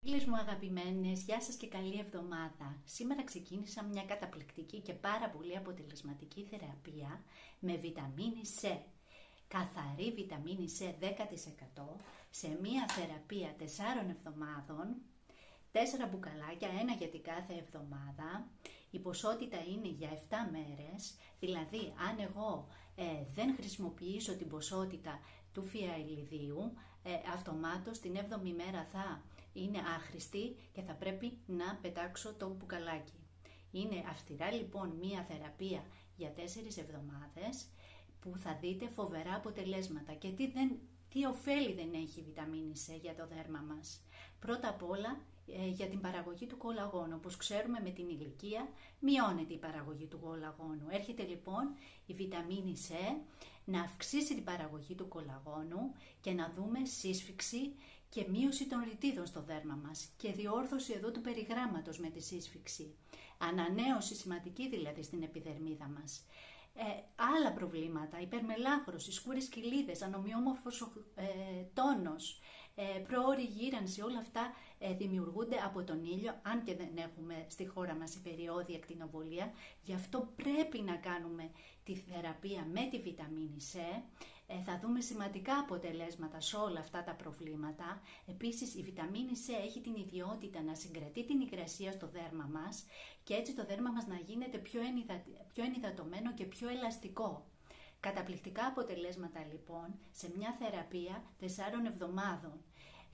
Φίλες μου αγαπημένες, γεια σας και καλή εβδομάδα. Σήμερα ξεκίνησα μια καταπληκτική και πάρα πολύ αποτελεσματική θεραπεία με βιταμίνη C. Καθαρή βιταμίνη C 10% σε μια θεραπεία 4 εβδομάδων, 4 μπουκαλάκια, ένα για την κάθε εβδομάδα. Η ποσότητα είναι για 7 μέρες, δηλαδή αν εγώ δεν χρησιμοποιήσω την ποσότητα του φιαιλιδίου, αυτομάτως την 7η μέρα θα είναι άχρηστη και θα πρέπει να πετάξω το μπουκαλάκι. Είναι αυστηρά λοιπόν μία θεραπεία για 4 εβδομάδες που θα δείτε φοβερά αποτελέσματα. Και τι ωφέλη δεν έχει η βιταμίνη C για το δέρμα μας. Πρώτα απ' όλα για την παραγωγή του κολαγόνου. Όπως ξέρουμε με την ηλικία μειώνεται η παραγωγή του κολαγόνου. Έρχεται λοιπόν η βιταμίνη C να αυξήσει την παραγωγή του κολαγόνου και να δούμε σύσφυξη και μείωση των ρητίδων στο δέρμα μας και διόρθωση εδώ του περιγράμματος με τη σύσφυξη. Ανανέωση σημαντική δηλαδή στην επιδερμίδα μας. Άλλα προβλήματα, υπερμελάχρωση, σκούρες κοιλίδες, ανομοιόμορφος τόνος, προώρη γύρανση, όλα αυτά δημιουργούνται από τον ήλιο, αν και δεν έχουμε στη χώρα μας η περιόδια ακτινοβολία. Γι' αυτό πρέπει να κάνουμε τη θεραπεία με τη βιταμίνη C. Θα δούμε σημαντικά αποτελέσματα σε όλα αυτά τα προβλήματα. Επίσης η βιταμίνη C έχει την ιδιότητα να συγκρατεί την υγρασία στο δέρμα μας και έτσι το δέρμα μας να γίνεται πιο ενυδατωμένο και πιο ελαστικό. Καταπληκτικά αποτελέσματα λοιπόν σε μια θεραπεία 4 εβδομάδων.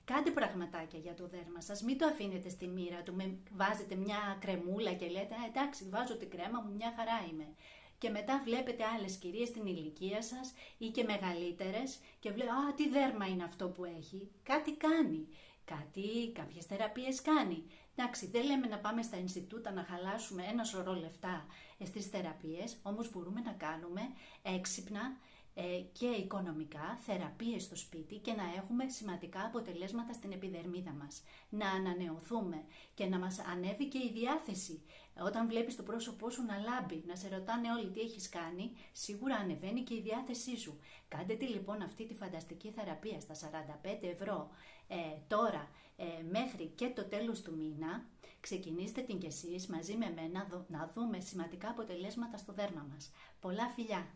Κάντε πραγματάκια για το δέρμα σας, μην το αφήνετε στη μοίρα του, βάζετε μια κρεμούλα και λέτε εντάξει βάζω την κρέμα μου, μια χαρά είμαι. Και μετά βλέπετε άλλες κυρίες στην ηλικία σας ή και μεγαλύτερες και βλέπετε τι δέρμα είναι αυτό που έχει, κάτι κάνει. Κάποιες θεραπείες κάνει. Εντάξει, δεν λέμε να πάμε στα Ινστιτούτα να χαλάσουμε ένα σωρό λεφτά στις θεραπείες, όμως μπορούμε να κάνουμε έξυπνα και οικονομικά θεραπείες στο σπίτι και να έχουμε σημαντικά αποτελέσματα στην επιδερμίδα μας. Να ανανεωθούμε και να μας ανέβει και η διάθεση. Όταν βλέπεις το πρόσωπό σου να λάμπει, να σε ρωτάνε όλοι τι έχεις κάνει, σίγουρα ανεβαίνει και η διάθεσή σου. Κάντε τη λοιπόν αυτή τη φανταστική θεραπεία στα 45 € τώρα μέχρι και το τέλος του μήνα. Ξεκινήστε την κι εσείς μαζί με μένα να δούμε σημαντικά αποτελέσματα στο δέρμα μας. Πολλά φιλιά!